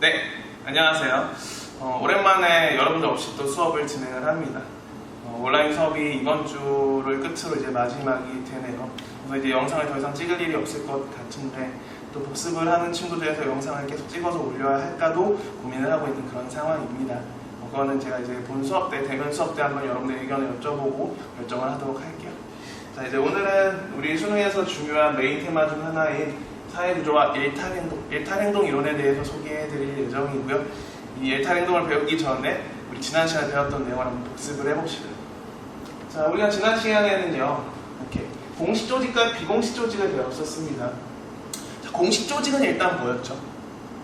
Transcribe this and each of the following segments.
네, 안녕하세요. 오랜만에 여러분들 없이 또 수업을 진행을 합니다. 온라인 수업이 이번 주를 끝으로 이제 마지막이 되네요. 그래서 이제 영상을 더 이상 찍을 일이 없을 것 같은데 또 복습을 하는 친구들에서 영상을 계속 찍어서 올려야 할까도 고민을 하고 있는 그런 상황입니다. 그거는 제가 이제 본 수업 때, 대면 수업 때 한번 여러분들 의견을 여쭤보고 결정을 하도록 할게요. 자, 이제 오늘은 우리 수능에서 중요한 메인 테마 중 하나인 사회구조와 일탈행동 이론에 대해서 소개해드릴 예정이고요. 이 일탈행동을 배우기 전에 우리 지난 시간에 배웠던 내용을 한번 복습을 해봅시다. 자, 우리가 지난 시간에는요, 이렇게 공식 조직과 비공식 조직을 배웠었습니다. 자, 공식 조직은 일단 뭐였죠?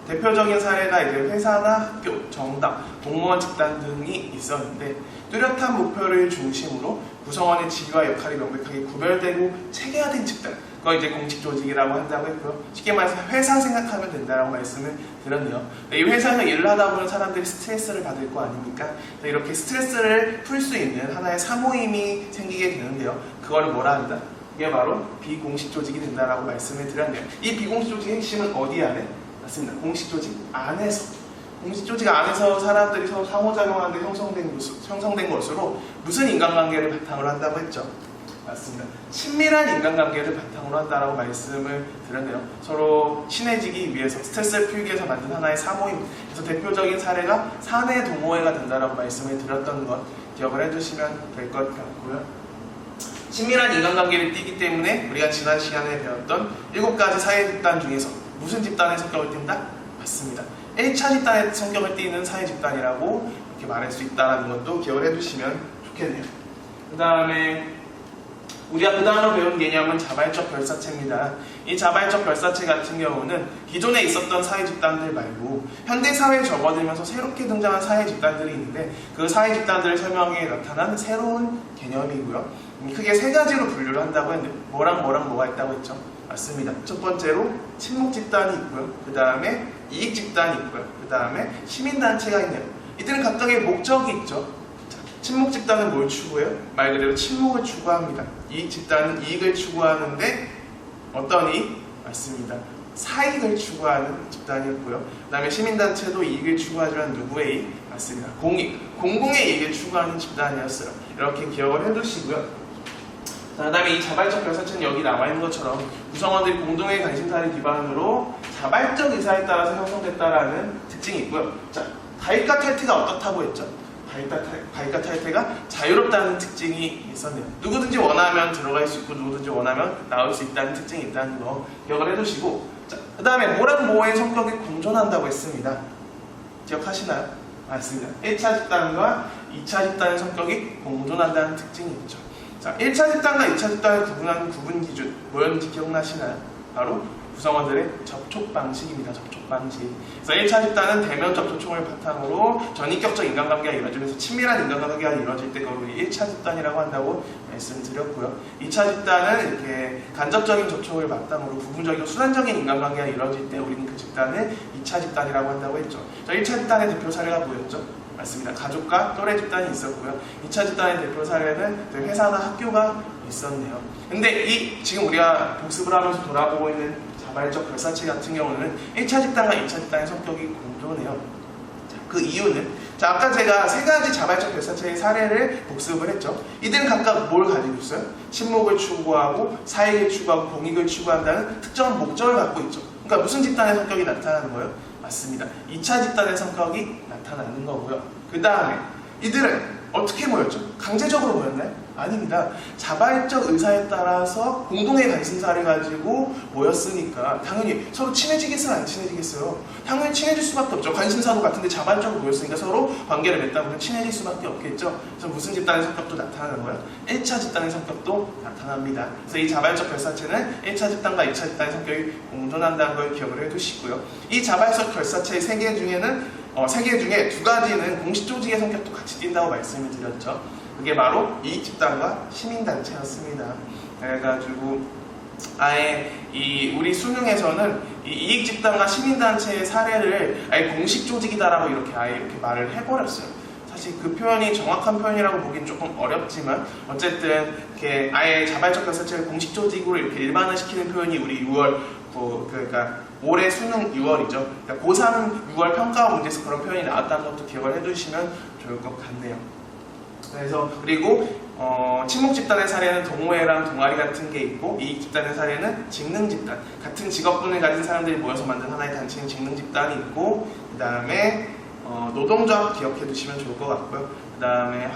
대표적인 사례가 이제 회사나 학교, 정당, 공무원 집단 등이 있었는데 뚜렷한 목표를 중심으로 구성원의 지위와 역할이 명백하게 구별되고 체계화된 집단, 그걸 이제 공식 조직이라고 한다고 했고요. 쉽게 말해서 회사 생각하면 된다라고 말씀을 드렸네요. 이 회사에서 일을 하다 보면 사람들이 스트레스를 받을 거 아닙니까? 이렇게 스트레스를 풀 수 있는 하나의 사모임이 생기게 되는데요. 그거를 뭐라 합니다? 이게 바로 비공식 조직이 된다라고 말씀을 드렸네요. 이 비공식 조직의 핵심은 어디 안에? 맞습니다. 공식 조직 안에서. 공식 조직 안에서 사람들이 서로 상호작용하는데 형성된 것으로 무슨 인간관계를 바탕으로 한다고 했죠? 맞습니다. 친밀한 인간관계를 바탕으로 한다라고 말씀을 드렸네요. 서로 친해지기 위해서 스트레스를 풀기 위해서 만든 하나의 사모임. 그래서 대표적인 사례가 사내 동호회가 된다라고 말씀을 드렸던 것 기억을 해두시면 될 것 같고요. 친밀한 인간관계를 띠기 때문에 우리가 지난 시간에 배웠던 7가지 사회 집단 중에서 무슨 집단의 성격을 띈다? 맞습니다. 1차 집단의 성격을 띠는 사회 집단이라고 이렇게 말할 수 있다는 것도 기억을 해두시면 좋겠네요. 그 다음에 우리가 그 다음으로 배운 개념은 자발적 별사체입니다. 이 자발적 별사체 같은 경우는 기존에 있었던 사회 집단들 말고 현대사회에 접어들면서 새롭게 등장한 사회 집단들이 있는데 그 사회 집단들을 설명해 나타난 새로운 개념이고요. 크게 3가지로 분류를 한다고 했는데 뭐랑 뭐가 있다고 했죠? 맞습니다. 첫 번째로 친목 집단이 있고요. 그 다음에 이익 집단이 있고요. 그 다음에 시민단체가 있네요. 이들은 각각의 목적이 있죠. 친목 집단은 뭘 추구해요? 말 그대로 친목을 추구합니다. 이익 집단은 이익을 추구하는데 어떤 이익? 맞습니다. 사익을 추구하는 집단이었고요. 그 다음에 시민단체도 이익을 추구하지만 누구의 이익? 맞습니다. 공익, 공공의 이익을 추구하는 집단이었어요. 이렇게 기억을 해두시고요. 자, 그 다음에 이 자발적 별사체는 여기 나와있는 것처럼 구성원들이 공동의 관심사를 기반으로 자발적 의사에 따라서 형성됐다라는 특징이 있고요. 자, 다익과 탈퇴가 어떻다고 했죠? 다익과 탈퇴가 자유롭다는 특징이 있었네요. 누구든지 원하면 들어갈 수 있고 누구든지 원하면 나올 수 있다는 특징이 있다는 거 기억을 해두시고, 자, 그 다음에 뭐랑 뭐의 성격이 공존한다고 했습니다. 기억하시나요? 맞습니다. 1차 집단과 2차 집단의 성격이 공존한다는 특징이 있죠. 자, 1차 집단과 2차 집단을 구분하는 구분 기준 뭐였는지 기억나시나요? 바로 구성원들의 접촉 방식입니다. 접촉 방식. 그래서 1차 집단은 대면 접촉을 바탕으로 전인격적 인간관계가 이루어지면서 친밀한 인간관계가 이루어질 때 그걸 우리 1차 집단이라고 한다고 말씀드렸고요. 2차 집단은 이렇게 간접적인 접촉을 바탕으로 부분적이고 수단적인 인간관계가 이루어질 때 우리는 그 집단을 2차 집단이라고 한다고 했죠. 자, 1차 집단의 대표 사례가 뭐였죠? 맞습니다. 가족과 또래 집단이 있었고요. 2차 집단의 대표 사례는 회사나 학교가 있었네요. 근데 지금 우리가 복습을 하면서 돌아보고 있는 자발적 별사체 같은 경우는 1차 집단과 2차 집단의 성격이 공존해요. 자, 그 이유는 아까 제가 3가지 자발적 별사체의 사례를 복습을 했죠. 이들은 각각 뭘 가지고 있어요? 친목을 추구하고 사익을 추구하고 공익을 추구한다는 특정한 목적을 갖고 있죠. 그러니까 무슨 집단의 성격이 나타나는 거예요? 맞습니다. 2차 집단의 성격이 나타나는 거고요. 그 다음에 이들은 어떻게 모였죠? 강제적으로 모였나요? 아닙니다. 자발적 의사에 따라서 공동의 관심사를 가지고 모였으니까 당연히 서로 친해지겠어요? 안 친해지겠어요? 당연히 친해질 수밖에 없죠. 관심사도 같은데 자발적으로 모였으니까 서로 관계를 맺다 보면 친해질 수밖에 없겠죠. 그래서 무슨 집단의 성격도 나타나는 거예요? 1차 집단의 성격도 나타납니다. 그래서 이 자발적 별사체는 1차 집단과 2차 집단의 성격이 공존한다는 걸 기억을 해두시고요. 이 자발적 별사체의 3개 중에는 3개 중에 2가지는 공식 조직의 성격도 같이 띈다고 말씀을 드렸죠. 그게 바로 이익 집단과 시민단체였습니다. 그래가지고 아예 우리 수능에서는 이 이익 집단과 시민단체의 사례를 아예 공식 조직이다라고 이렇게 말을 해버렸어요. 사실 그 표현이 정확한 표현이라고 보기는 조금 어렵지만 어쨌든 이렇게 아예 자발적 별사체를 공식 조직으로 이렇게 일반화시키는 표현이 우리 6월 그러니까 올해 수능 6월이죠. 그러니까 고3 6월 평가 문제에서 그런 표현이 나왔다는 것도 기억을 해두시면 좋을 것 같네요. 그래서 그리고 친목 집단의 사례는 동호회랑 동아리 같은 게 있고, 이익 집단의 사례는 직능 집단, 같은 직업군을 가진 사람들이 모여서 만든 하나의 단체인 직능 집단이 있고, 그 다음에 노동조합 기억해 두시면 좋을 것 같고요. 그 다음에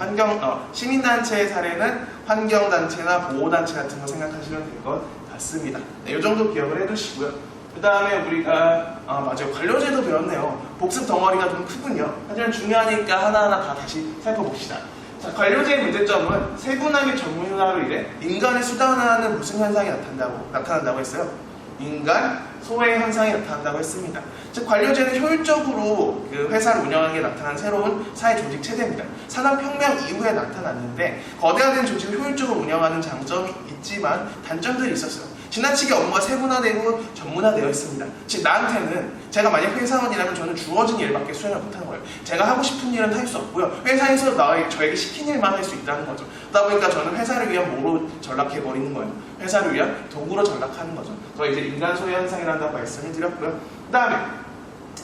시민단체의 사례는 환경단체나 보호단체 같은 거 생각하시면 될 것 같습니다. 네, 이 정도 기억을 해두시고요. 그 다음에 우리가 맞아요, 관료제도 배웠네요. 복습 덩어리가 좀 크군요. 하지만 중요하니까 하나하나 다 다시 살펴봅시다. 자, 관료제의 문제점은 세분화 및 전문화로 인해 인간의 수단화는 무슨 현상이 나타난다고 했어요? 인간 소외 현상이 나타난다고 했습니다. 즉, 관료제는 효율적으로 그 회사를 운영하는 게 나타난 새로운 사회 조직 체제입니다. 산업혁명 이후에 나타났는데 거대화된 조직을 효율적으로 운영하는 장점이 있지만 단점들이 있었어요. 지나치게 업무가 세분화되고 전문화되어 있습니다. 즉, 나한테는 제가 만약 회사원이라면 저는 주어진 일밖에 수행을 못하는 거예요. 제가 하고 싶은 일은 할 수 없고요. 회사에서 저에게 시킨 일만 할 수 있다는 거죠. 그러다 보니까 저는 회사를 위한 뭐로 전락해버리는 거예요. 회사를 위한 도구로 전락하는 거죠. 그래서 이제 인간 소외 현상이라고 말씀을 드렸고요. 그 다음에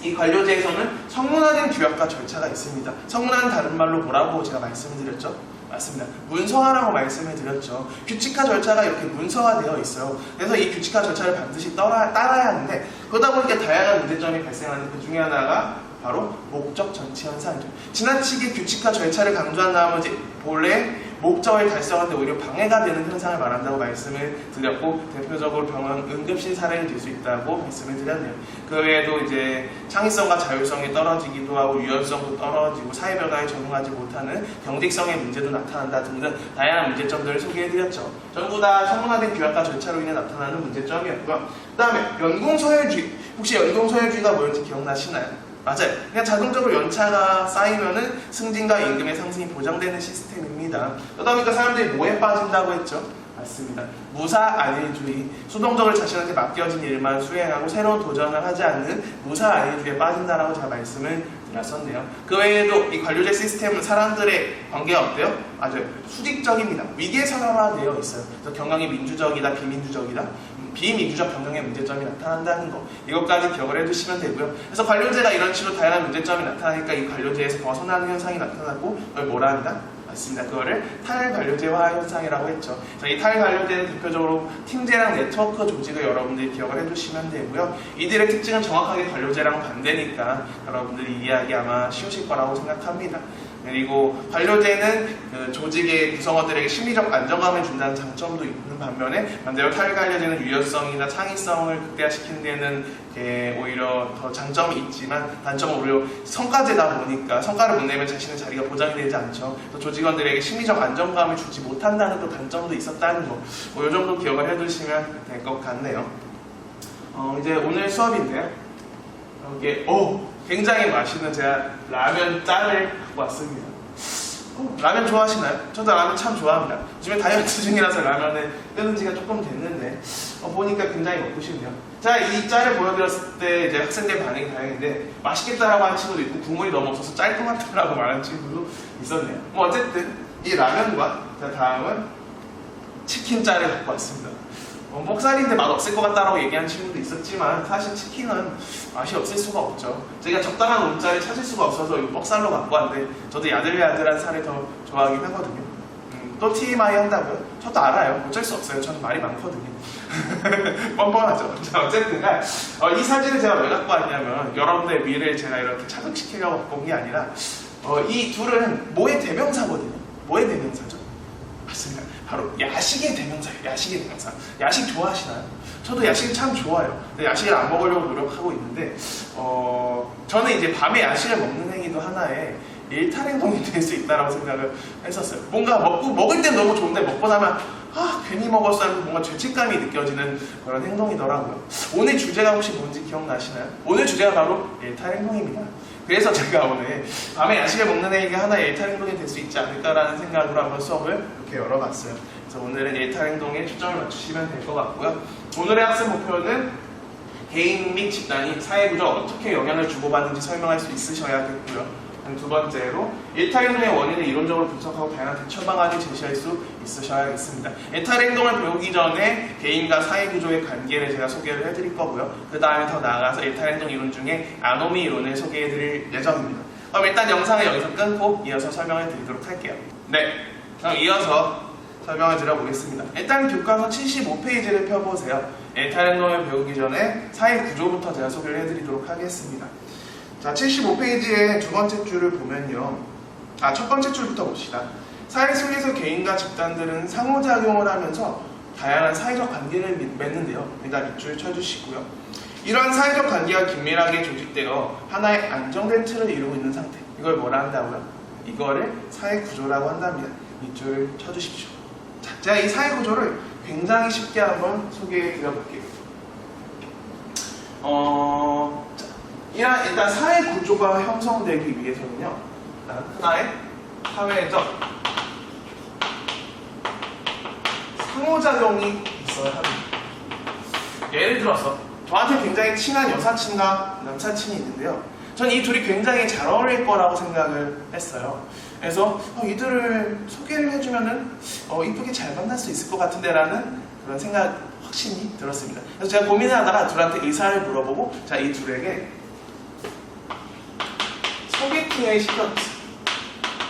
이 관료제에서는 성문화된 규약과 절차가 있습니다. 성문화는 다른 말로 뭐라고 제가 말씀을 드렸죠? 맞습니다. 문서화라고 말씀을 드렸죠. 규칙화 절차가 이렇게 문서화되어 있어요. 그래서 이 규칙화 절차를 반드시 따라야 하는데, 그러다 보니까 다양한 문제점이 발생하는 그 중에 하나가 바로 목적 전치 현상이죠. 지나치게 규칙화 절차를 강조한 나머지 본래 목적을 달성하는데 오히려 방해가 되는 현상을 말한다고 말씀을 드렸고, 대표적으로 병원 응급실 사례를 들 수 있다고 말씀을 드렸네요. 그 외에도 이제 창의성과 자율성이 떨어지기도 하고, 유연성도 떨어지고, 사회 변화에 적응하지 못하는 경직성의 문제도 나타난다 등등 다양한 문제점들을 소개해드렸죠. 전부 다 성문화된 규약과 절차로 인해 나타나는 문제점이었고요. 그 다음에 연공서열주의. 혹시 연공서열주의가 뭐였는지 기억나시나요? 맞아요. 그냥 자동적으로 연차가 쌓이면은 승진과 임금의 상승이 보장되는 시스템입니다. 그러다 보니까 사람들이 뭐에 빠진다고 했죠? 맞습니다. 무사안일주의. 수동적으로 자신한테 맡겨진 일만 수행하고 새로운 도전을 하지 않는 무사안일주의에 빠진다라고 제가 말씀을 드렸었네요. 그 외에도 이 관료제 시스템은 사람들의 관계가 어때요? 맞아요. 수직적입니다. 위계사회화되어 있어요. 그래서 경영이 민주적이다, 비민주적이다. 비민주적 경영의 문제점이 나타난다는 거, 이것까지 기억을 해두시면 되고요. 그래서 관료제가 이런 식으로 다양한 문제점이 나타나니까 이 관료제에서 벗어나는 현상이 나타나고, 그걸 뭐라 합니다? 맞습니다. 그거를 탈관료제화 현상이라고 했죠. 이 탈관료제는 대표적으로 팀제랑 네트워크 조직을 여러분들이 기억을 해두시면 되고요. 이들의 특징은 정확하게 관료제랑 반대니까 여러분들이 이해하기 아마 쉬우실 거라고 생각합니다. 그리고 관료제는 그 조직의 구성원들에게 심리적 안정감을 준다는 장점도 있는 반면에, 반대로 탈관료제는 유연성이나 창의성을 극대화시키는 데는 오히려 더 장점이 있지만 단점은 오히려 성과제다 보니까 성과를 못 내면 자신의 자리가 보장이 되지 않죠. 또 조직원들에게 심리적 안정감을 주지 못한다는 또 단점도 있었다는 거, 이 정도 기억을 해두시면 될 것 같네요. 이제 오늘 수업인데요. 여기에 굉장히 맛있는 제가 라면 짤을 갖고 왔습니다. 라면 좋아하시나요? 저도 라면 참 좋아합니다. 요즘에 다이어트 중이라서 라면을 끊은 지가 조금 됐는데 보니까 굉장히 먹고 싶네요. 제가 이 짤을 보여드렸을 때 이제 학생들 반응이 다행인데, 맛있겠다라고 하는 친구도 있고 국물이 너무 없어서 짤 것 같다라고 말하는 친구도 있었네요. 어쨌든 이 라면과 다음은 치킨 짤을 갖고 왔습니다. 목살인데 맛 없을 것 같다라고 얘기하는 친구도 있었지만, 사실 치킨은 맛이 없을 수가 없죠. 제가 적당한 온살을 찾을 수가 없어서 이 뻑살로 갖고 왔는데, 저도 야들야들한 살을 더 좋아하긴 하거든요. 또 TMI 한다고요? 저도 알아요. 어쩔 수 없어요. 저는 말이 많거든요. 뻔뻔하죠. 자, 어쨌든 이 사진을 제가 왜 갖고 왔냐면, 여러분들의 미래를 제가 이렇게 자극시키려고 갖고 온 게 아니라, 이 둘은 뭐의 대명사거든요. 뭐의 대명사죠? 맞습니다. 바로 야식의 대명사예요. 야식의 대명사. 야식 좋아하시나요? 저도 야식 참 좋아요. 근데 야식을 안 먹으려고 노력하고 있는데, 저는 이제 밤에 야식을 먹는 행위도 하나의 일탈행동이 될 수 있다고 생각을 했었어요. 뭔가 먹을 땐 너무 좋은데 먹고 나면 괜히 먹었어 하면서 뭔가 죄책감이 느껴지는 그런 행동이더라고요. 오늘 주제가 혹시 뭔지 기억나시나요? 오늘 주제가 바로 일탈행동입니다. 그래서 제가 오늘 밤에 야식을 먹는 행위가 하나의 일탈행동이 될 수 있지 않을까라는 생각으로 한번 수업을 이렇게 열어봤어요. 그래서 오늘은 일탈행동에 초점을 맞추시면 될 것 같고요. 오늘의 학습 목표는 개인 및 집단이 사회구조에 어떻게 영향을 주고받는지 설명할 수 있으셔야겠고요. 두 번째로 일탈 행동의 원인을 이론적으로 분석하고 다양한 대처 방안을 제시할 수 있으셔야겠습니다. 일탈 행동을 배우기 전에 개인과 사회 구조의 관계를 제가 소개를 해드릴 거고요. 그 다음에 더 나아가서 일탈 행동 이론 중에 아노미 이론을 소개해드릴 예정입니다. 그럼 일단 영상을 여기서 끊고 이어서 설명을 드리도록 할게요. 네, 그럼 이어서 설명을 드려보겠습니다. 일단 교과서 75페이지를 펴보세요. 일탈 행동을 배우기 전에 사회 구조부터 제가 소개를 해드리도록 하겠습니다. 자, 75페이지의 두 번째 줄을 보면요. 첫 번째 줄부터 봅시다. 사회 속에서 개인과 집단들은 상호작용을 하면서 다양한 사회적 관계를 맺는데요. 일단 밑줄 쳐주시고요. 이러한 사회적 관계가 긴밀하게 조직되어 하나의 안정된 틀을 이루고 있는 상태. 이걸 뭐라 한다고요? 이거를 사회 구조라고 한답니다. 밑줄을 쳐주십시오. 자, 제가 이 사회 구조를 굉장히 쉽게 한번 소개해 드려볼게요. 일단 사회 구조가 형성되기 위해서는요, 하나의 사회적 상호작용이 있어야 합니다. 예를 들어서 저한테 굉장히 친한 여사친과 남사친이 있는데요. 전 이 둘이 굉장히 잘 어울릴 거라고 생각을 했어요. 그래서 이들을 소개를 해주면은 이쁘게 잘 만날 수 있을 것 같은데 라는 그런 확신이 들었습니다. 그래서 제가 고민을 하다가 둘한테 의사를 물어보고 이 둘에게 소개팅을 시켰어요.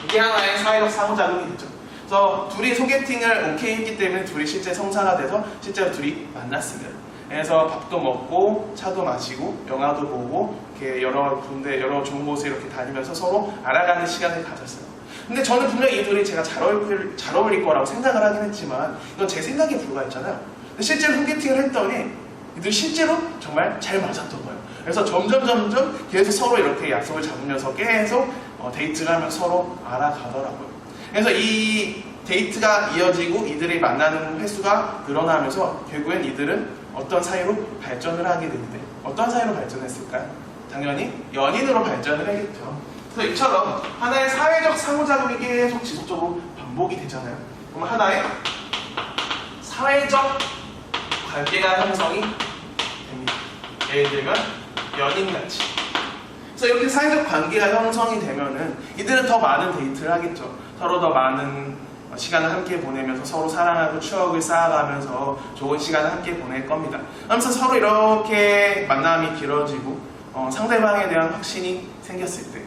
이게 하나의 사회적 상호작용이 되죠. 그래서 둘이 소개팅을 오케이 했기 때문에 둘이 실제 성사가 돼서 실제로 둘이 만났습니다. 그래서 밥도 먹고 차도 마시고 영화도 보고 이렇게 여러 군데 여러 좋은 곳에 이렇게 다니면서 서로 알아가는 시간을 가졌어요. 근데 저는 분명히 이 둘이 제가 잘 어울릴 거라고 생각을 하긴 했지만 이건 제 생각에 불과했잖아요. 근데 실제로 소개팅을 했더니 이들 실제로 정말 잘 맞았던 거예요. 그래서 점점 계속 서로 이렇게 약속을 잡으면서 계속 데이트를 하면서 서로 알아가더라고요. 그래서 이 데이트가 이어지고 이들이 만나는 횟수가 늘어나면서 결국엔 이들은 어떤 사이로 발전을 하게 되는데 어떤 사이로 발전했을까요? 당연히 연인으로 발전을 하겠죠. 그래서 이처럼 하나의 사회적 상호작용이 계속 지속적으로 반복이 되잖아요. 그럼 하나의 사회적 관계가 형성이 됩니다. 예를 들면 연인같이. 그래서 이렇게 사회적 관계가 형성이 되면은 이들은 더 많은 데이트를 하겠죠. 서로 더 많은 시간을 함께 보내면서 서로 사랑하고 추억을 쌓아가면서 좋은 시간을 함께 보낼 겁니다. 그러면서 서로 이렇게 만남이 길어지고 상대방에 대한 확신이 생겼을 때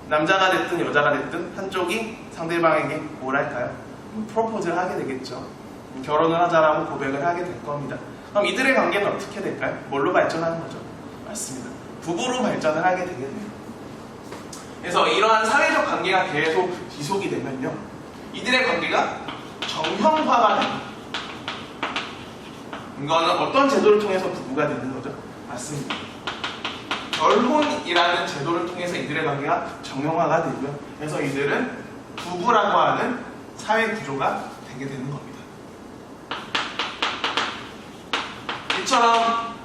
남자가 됐든 여자가 됐든 한쪽이 상대방에게 뭘 할까요? 프로포즈를 하게 되겠죠. 결혼을 하자라고 고백을 하게 될 겁니다. 그럼 이들의 관계는 어떻게 될까요? 뭘로 발전하는 거죠? 맞습니다. 부부로 발전을 하게 되게 돼요. 그래서 이러한 사회적 관계가 계속 지속이 되면요. 이들의 관계가 정형화가 됩니다. 이거는 어떤 제도를 통해서 부부가 되는 거죠? 맞습니다. 결혼이라는 제도를 통해서 이들의 관계가 정형화가 되고요. 그래서 이들은 부부라고 하는 사회 구조가 되게 되는 겁니다. 이처럼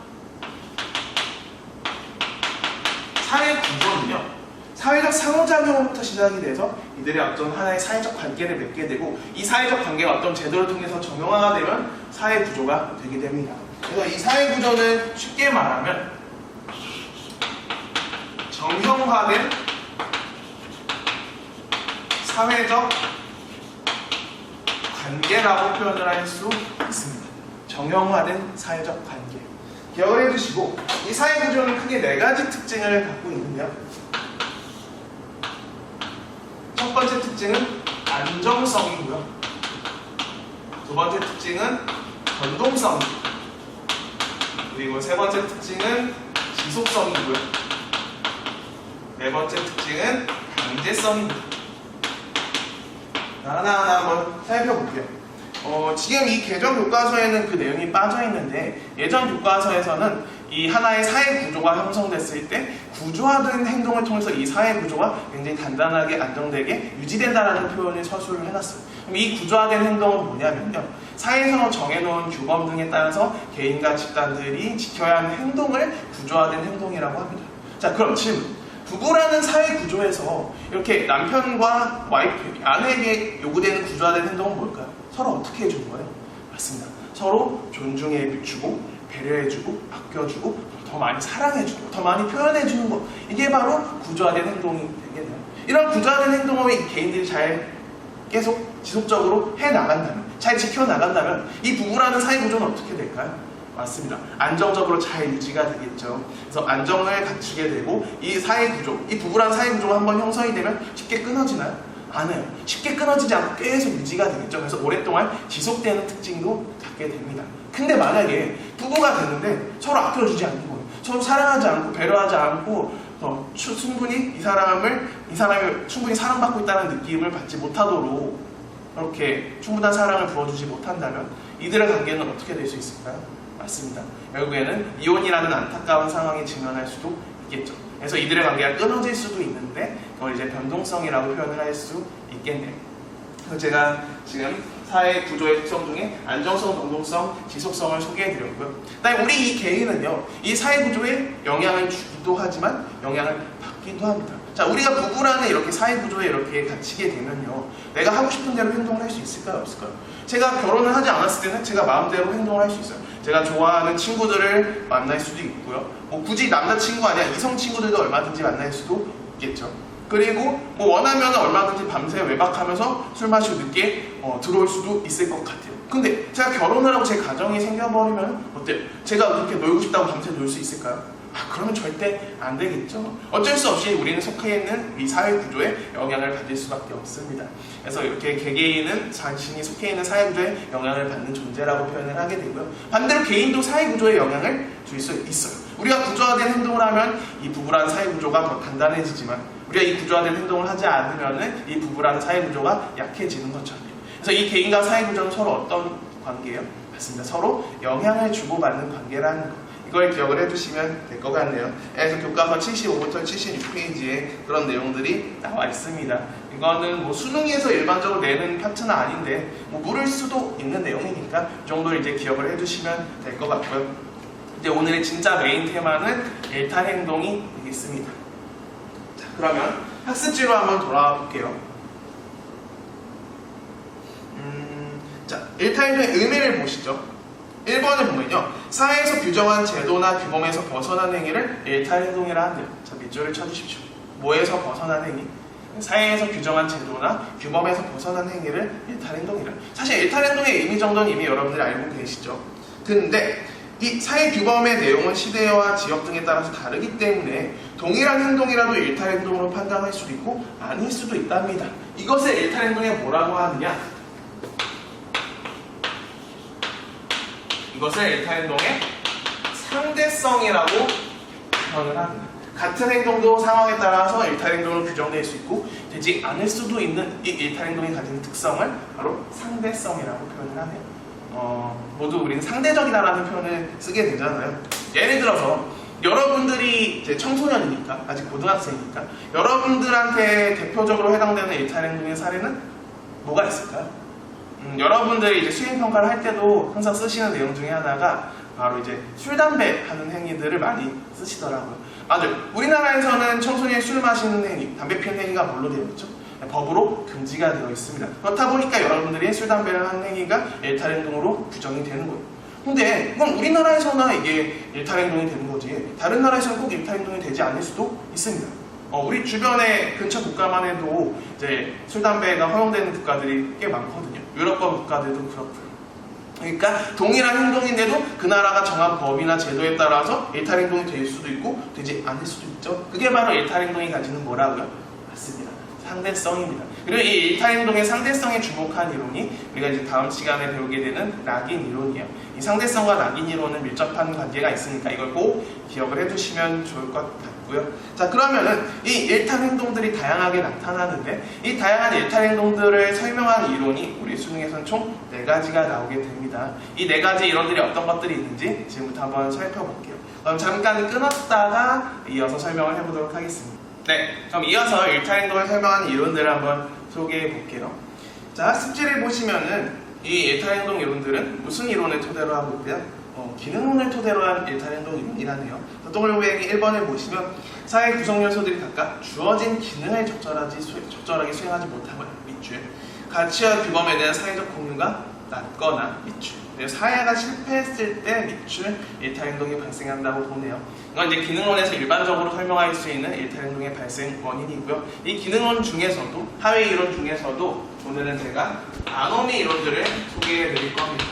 사회 구조는요. 사회적 상호작용부터 시작이 돼서 이들의 어떤 하나의 사회적 관계를 맺게 되고 이 사회적 관계가 어떤 제도를 통해서 정형화가 되면 사회 구조가 되게 됩니다. 그래서 이 사회 구조는 쉽게 말하면 정형화된 사회적 관계라고 표현을 할 수 있습니다. 정형화된 사회적 관계. 기억을 해주시고 이 사회 구조는 크게 4가지 특징을 갖고 있는데요. 첫 번째 특징은 안정성이고요. 두 번째 특징은 변동성이고요. 그리고 세 번째 특징은 지속성이고요. 네 번째 특징은 강제성입니다. 하나하나 한번 살펴볼게요. 지금 이 개정 교과서에는 그 내용이 빠져있는데 예전 교과서에서는 이 하나의 사회 구조가 형성됐을 때 구조화된 행동을 통해서 이 사회 구조가 굉장히 단단하게 안정되게 유지된다는 표현을 서술을 해놨어요. 그럼 이 구조화된 행동은 뭐냐면요. 사회에서 정해놓은 규범 등에 따라서 개인과 집단들이 지켜야 하는 행동을 구조화된 행동이라고 합니다. 자, 그럼 질문. 부부라는 사회 구조에서 이렇게 남편과 와이프, 아내에게 요구되는 구조화된 행동은 뭘까요? 서로 어떻게 해주는 거예요? 맞습니다. 서로 존중해주고 배려해주고 아껴주고 더 더 많이 사랑해주는 거, 더 많이 표현해주는 거, 이게 바로 구조화된 행동이 되겠네요. 이런 구조화된 행동을 이 개인들이 잘 계속 지속적으로 해나간다면, 잘 지켜나간다면 이 부부라는 사회구조는 어떻게 될까요? 맞습니다. 안정적으로 잘 유지가 되겠죠. 그래서 안정을 갖추게 되고 이 사회구조, 이 부부라는 사회구조가 한번 형성이 되면 쉽게 끊어지나요? 안 해요. 쉽게 끊어지지 않고 계속 유지가 되겠죠. 그래서 오랫동안 지속되는 특징도 갖게 됩니다. 근데 만약에 부부가 됐는데 서로 아껴주지 않고 서로 사랑하지 않고 배려하지 않고 충분히 이 사람이 충분히 사랑받고 있다는 느낌을 받지 못하도록 그렇게 충분한 사랑을 부어주지 못한다면 이들의 관계는 어떻게 될 수 있을까요? 맞습니다. 결국에는 이혼이라는 안타까운 상황에 직면할 수도 있겠죠. 그래서 이들의 관계가 끊어질 수도 있는데 그걸 이제 변동성이라고 표현을 할 수 있겠네요. 그래서 제가 지금 사회 구조의 특성 중에 안정성, 변동성, 지속성을 소개해드렸고요. 그다음에 우리 이 개인은요, 이 사회 구조에 영향을 주기도 하지만 영향을 받기도 합니다. 자, 우리가 부부라는 이렇게 사회 구조에 이렇게 갇히게 되면요, 내가 하고 싶은 대로 행동을 할 수 있을까요, 없을까요? 제가 결혼을 하지 않았을 때는 제가 마음대로 행동을 할 수 있어요. 제가 좋아하는 친구들을 만날 수도 있고요. 뭐 굳이 남자친구 아니야 이성 친구들도 얼마든지 만날 수도 있겠죠. 그리고 뭐 원하면 얼마든지 밤새 외박하면서 술 마시고 늦게 들어올 수도 있을 것 같아요. 근데 제가 결혼을 하고 제 가정이 생겨버리면 어때요? 제가 그렇게 놀고 싶다고 밤새 놀 수 있을까요? 그러면 절대 안 되겠죠. 어쩔 수 없이 우리는 속해 있는 이 사회 구조에 영향을 받을 수밖에 없습니다. 그래서 이렇게 개개인은 자신이 속해 있는 사회 구조에 영향을 받는 존재라고 표현을 하게 되고요. 반대로 개인도 사회 구조에 영향을 줄 수 있어요. 우리가 구조화된 행동을 하면 이 부부라는 사회 구조가 더 단단해지지만 우리가 이 구조화된 행동을 하지 않으면 이 부부라는 사회 구조가 약해지는 것처럼요. 그래서 이 개인과 사회 구조는 서로 어떤 관계예요? 맞습니다. 서로 영향을 주고받는 관계라는 거. 이걸 기억을 해두시면 될 것 같네요. 그래서 교과서 75부터 76페이지에 그런 내용들이 나와 있습니다. 이거는 뭐 수능에서 일반적으로 내는 파트는 아닌데 뭐 물을 수도 있는 내용이니까 이 정도를 이제 기억을 해두시면 될 것 같고요. 이제 오늘의 진짜 메인 테마는 일탈 행동이 되겠습니다. 자, 그러면 학습지로 한번 돌아와 볼게요. 자, 일탈 행동의 의미를 보시죠. 1번을 보면요, 사회에서 규정한 제도나 규범에서 벗어난 행위를 일탈 행동이라 한대요. 자, 밑줄을 쳐주십시오. 뭐에서 벗어난 행위? 사회에서 규정한 제도나 규범에서 벗어난 행위를 일탈 행동이라. 사실 일탈 행동의 의미 정도는 이미 여러분들이 알고 계시죠. 근데 이 사회 규범의 내용은 시대와 지역 등에 따라서 다르기 때문에 동일한 행동이라도 일탈 행동으로 판단할 수도 있고 아닐 수도 있답니다. 이것을 일탈 행동에 뭐라고 하느냐? 이것을 일탈 행동의 상대성이라고 표현을 합니다. 같은 행동도 상황에 따라서 일탈 행동으로 규정될 수 있고 되지 않을 수도 있는 이 일탈 행동이 가진 특성을 바로 상대성이라고 표현을 하네요. 모두 우리는 상대적이다라는 표현을 쓰게 되잖아요. 예를 들어서 여러분들이 이제 청소년이니까, 아직 고등학생이니까 여러분들한테 대표적으로 해당되는 일탈 행동의 사례는 뭐가 있을까요? 여러분들이 이제 수행평가를 할 때도 항상 쓰시는 내용 중에 하나가 바로 이제 술, 담배 하는 행위들을 많이 쓰시더라고요. 맞아요. 우리나라에서는 청소년이 술 마시는 행위, 담배 피우는 행위가 뭘로 되어 있죠? 법으로 금지가 되어 있습니다. 그렇다 보니까 여러분들이 술, 담배를 하는 행위가 일탈 행동으로 규정이 되는 거예요. 근데 그건 우리나라에서나 이게 일탈 행동이 되는 거지 다른 나라에서는 꼭 일탈 행동이 되지 않을 수도 있습니다. 우리 주변의 근처 국가만 해도 이제 술, 담배가 허용되는 국가들이 꽤 많거든요. 유럽권 국가들도 그렇고요. 그러니까 동일한 행동인데도 그 나라가 정한 법이나 제도에 따라서 일탈 행동이 될 수도 있고 되지 않을 수도 있죠. 그게 바로 일탈 행동이 가지는 뭐라고요? 맞습니다. 상대성입니다. 그리고 이 일탈 행동의 상대성에 주목한 이론이 우리가 이제 다음 시간에 배우게 되는 낙인 이론이에요. 이 상대성과 낙인 이론은 밀접한 관계가 있으니까 이걸 꼭 기억을 해두시면 좋을 것 같고요. 자, 그러면은 이 일탈 행동들이 다양하게 나타나는데 이 다양한 일탈 행동들을 설명하는 이론이 우리 수능에서는 총 4가지가 나오게 됩니다. 이 4가지 이론들이 어떤 것들이 있는지 지금부터 한번 살펴볼게요. 그럼 잠깐 끊었다가 이어서 설명을 해보도록 하겠습니다. 네, 그럼 이어서 일탈 행동을 설명하는 이론들을 한번 소개해 볼게요. 자, 학습지를 보시면은 이 일탈 행동 이론들은 무슨 이론을 토대로 하고 있고요? 기능론을 토대로 한 일탈 행동 이론이라네요. 동글고양이 1번을 보시면 사회 구성 요소들이 각각 주어진 기능을 적절하게 수행하지 못하고요. 밑줄. 가치와 규범에 대한 사회적 공유가 낮거나 밑줄. 사회가 실패했을 때 밑줄 일탈 행동이 발생한다고 보네요. 이건 이제 기능론에서 일반적으로 설명할 수 있는 일탈 행동의 발생 원인이고요. 이 기능론 중에서도 사회 이론 중에서도 오늘은 제가 아노미 이론들을 소개해 드릴 겁니다.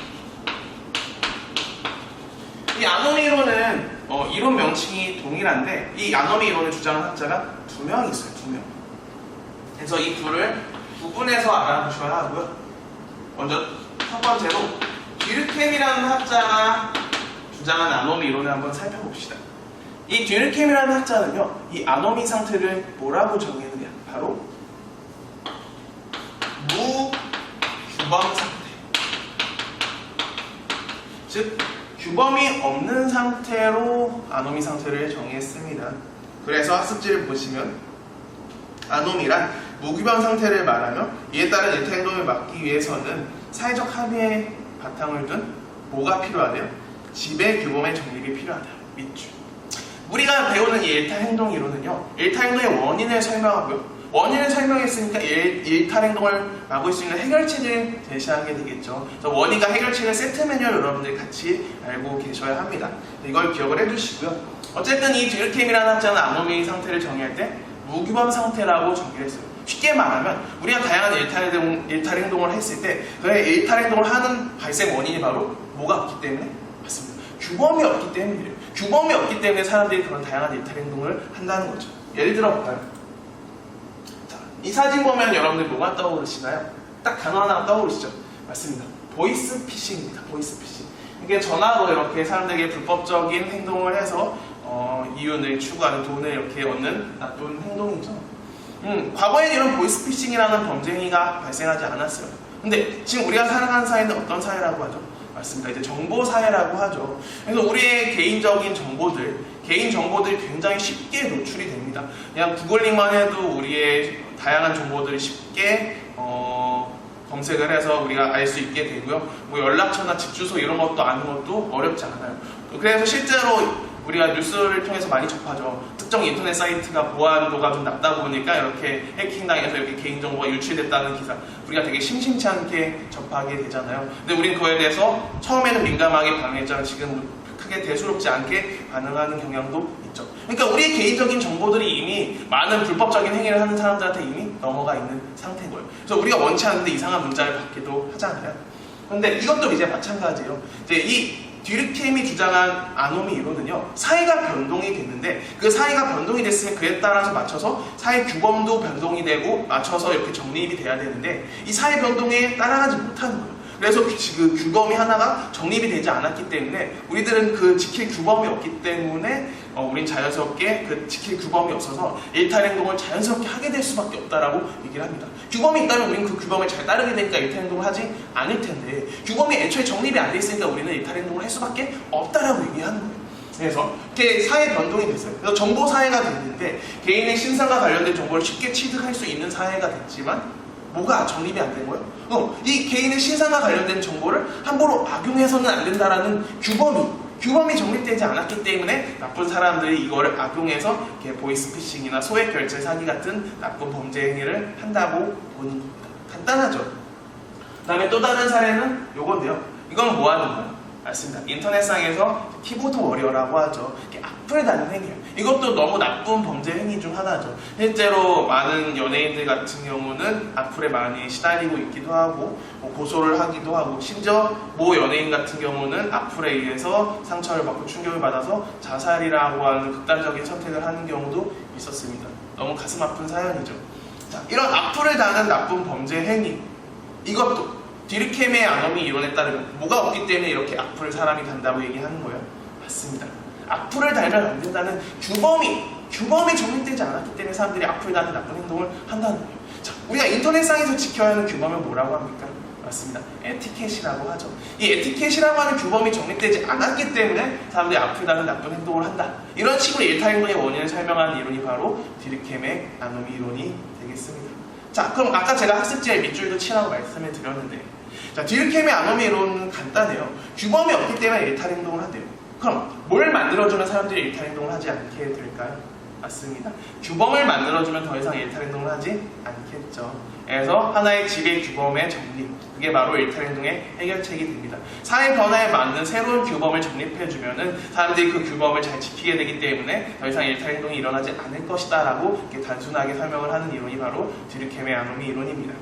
이 아노미 이론은 이론 명칭이 동일한데 이 아노미 이론을 주장하는 학자가 2명이 있어요. 2명. 그래서 이 둘을 구분해서 알아두셔야 하고요. 먼저 첫 번째로 듀르켐이라는 학자가 주장한 아노미 이론을 한번 살펴봅시다. 이 듀르켐이라는 학자는요, 이 아노미 상태를 뭐라고 정의했느냐? 바로 무규범 상태. 즉, 규범이 없는 상태로 아노미 상태를 정의했습니다. 그래서 학습지를 보시면 아노미란 무규범 상태를 말하며 이에 따른 일탈 행동을 막기 위해서는 사회적 합의에 바탕을 둔 뭐가 필요하대요? 지배 규범의 정립이 필요하다. 밑줄. 우리가 배우는 이 일탈 행동 이론은요, 일탈 행동의 원인을 설명하고요. 원인을 설명했으니까 일탈 행동을 막을 수 있는 해결책을 제시하게 되겠죠. 그래서 원인과 해결책의 세트 매뉴얼 여러분들이 같이 알고 계셔야 합니다. 이걸 기억을 해주시고요. 어쨌든 이 듀르켐이라는 학자는 아노미 상태를 정의할 때 무규범 상태라고 정의를 했어요. 쉽게 말하면 우리가 다양한 일탈 행동을 했을 때 그 일탈 행동을 하는 발생 원인이 바로 뭐가 없기 때문에? 맞습니다. 규범이 없기 때문이에요. 규범이 없기 때문에 사람들이 그런 다양한 일탈 행동을 한다는 거죠. 예를 들어 볼까요? 자, 이 사진 보면 여러분들 뭐가 떠오르시나요? 딱 단어 하나 떠오르시죠? 맞습니다. 보이스피싱입니다. 보이스피싱. 이게 전화로 이렇게 사람들에게 불법적인 행동을 해서 이윤을 추구하는 돈을 이렇게 얻는 나쁜 행동이죠. 과거에는 이런 보이스피싱이라는 범죄 행위가 발생하지 않았어요. 근데 지금 우리가 살아가는 사회는 어떤 사회라고 하죠? 맞습니다. 이제 정보 사회라고 하죠. 그래서 우리의 개인적인 개인 정보들이 굉장히 쉽게 노출이 됩니다. 그냥 구글링만 해도 우리의 다양한 정보들이 쉽게 검색을 해서 우리가 알 수 있게 되고요. 뭐 연락처나 집 주소 이런 것도 아는 것도 어렵지 않아요. 그래서 실제로 우리가 뉴스를 통해서 많이 접하죠. 특정 인터넷 사이트가 보안도가 좀 낮다 보니까 이렇게 해킹당해서 이렇게 개인정보가 유출됐다는 기사 우리가 되게 심심치 않게 접하게 되잖아요. 근데 우린 그거에 대해서 처음에는 민감하게 반응했지만 지금 크게 대수롭지 않게 반응하는 경향도 있죠. 그러니까 우리의 개인적인 정보들이 이미 많은 불법적인 행위를 하는 사람들한테 이미 넘어가 있는 상태인 거예요. 그래서 우리가 원치 않는데 이상한 문자를 받기도 하잖아요. 그런데 이것도 이제 마찬가지예요. 이제 이 듀르켐이 주장한 아노미 이론은요, 사회가 변동이 됐는데 그 사회가 변동이 됐으면 그에 따라서 맞춰서 사회 규범도 변동이 되고 맞춰서 이렇게 정립이 돼야 되는데 이 사회 변동에 따라가지 못하는 거예요. 그래서 그 규범이 하나가 정립이 되지 않았기 때문에 우리들은 그 지킬 규범이 없기 때문에 우린 자연스럽게 그 지킬 규범이 없어서 일탈 행동을 자연스럽게 하게 될 수밖에 없다라고 얘기를 합니다. 규범이 있다면 우린 그 규범을 잘 따르게 되니까 일탈 행동을 하지 않을 텐데 규범이 애초에 정립이 안 돼 있으니까 우리는 일탈 행동을 할 수밖에 없다라고 얘기하는 거예요. 그래서 이렇게 사회 변동이 됐어요. 그래서 정보 사회가 됐는데 개인의 신상과 관련된 정보를 쉽게 취득할 수 있는 사회가 됐지만 뭐가 정립이 안 된 거예요? 이 개인의 신상과 관련된 정보를 함부로 악용해서는 안 된다라는 규범이 정립되지 않았기 때문에 나쁜 사람들이 이거를 악용해서 이렇게 보이스피싱이나 소액 결제 사기 같은 나쁜 범죄 행위를 한다고 보는 겁니다. 간단하죠? 그 다음에 또 다른 사례는 요건데요. 이건 뭐 하는 거예요? 맞습니다. 인터넷상에서 키보드 워리어라고 하죠. 이렇게 악플 다는 행위예요. 이것도 너무 나쁜 범죄 행위 중 하나죠. 실제로 많은 연예인들 같은 경우는 악플에 많이 시달리고 있기도 하고 고소를 하기도 하고 심지어 모 연예인 같은 경우는 악플에 의해서 상처를 받고 충격을 받아서 자살이라고 하는 극단적인 선택을 하는 경우도 있었습니다. 너무 가슴 아픈 사연이죠. 자, 이런 악플을 당한 나쁜 범죄 행위 이것도 듀르켐의 아노미 이론에 따르면 뭐가 없기 때문에 이렇게 악플을 사람이 단다고 얘기하는 거예요? 맞습니다. 악플을 달면 안 된다는 규범이 정립되지 않았기 때문에 사람들이 악플 다는 나쁜 행동을 한다는 거예요. 자, 우리가 인터넷상에서 지켜야 하는 규범은 뭐라고 합니까? 맞습니다. 에티켓이라고 하죠. 이 에티켓이라고 하는 규범이 정립되지 않았기 때문에 사람들이 악플 다는 나쁜 행동을 한다. 이런 식으로 일탈 행동의 원인을 설명하는 이론이 바로 듀르켐의 아노미 이론이 되겠습니다. 자, 그럼 아까 제가 학습지에 밑줄도 치라고 말씀을 드렸는데 자, 듀르켐의 아노미 이론은 간단해요. 규범이 없기 때문에 일탈 행동을 한대요. 그럼 뭘 만들어주는 사람들이 일탈 행동을 하지 않게 될까요? 맞습니다. 규범을 만들어주면 더 이상 일탈 행동을 하지 않겠죠. 그래서 하나의 지배 규범의 정립, 그게 바로 일탈 행동의 해결책이 됩니다. 사회 변화에 맞는 새로운 규범을 정립해주면은 사람들이 그 규범을 잘 지키게 되기 때문에 더 이상 일탈 행동이 일어나지 않을 것이다 라고 이렇게 단순하게 설명을 하는 이론이 바로 디르켐의 아노미 이론입니다.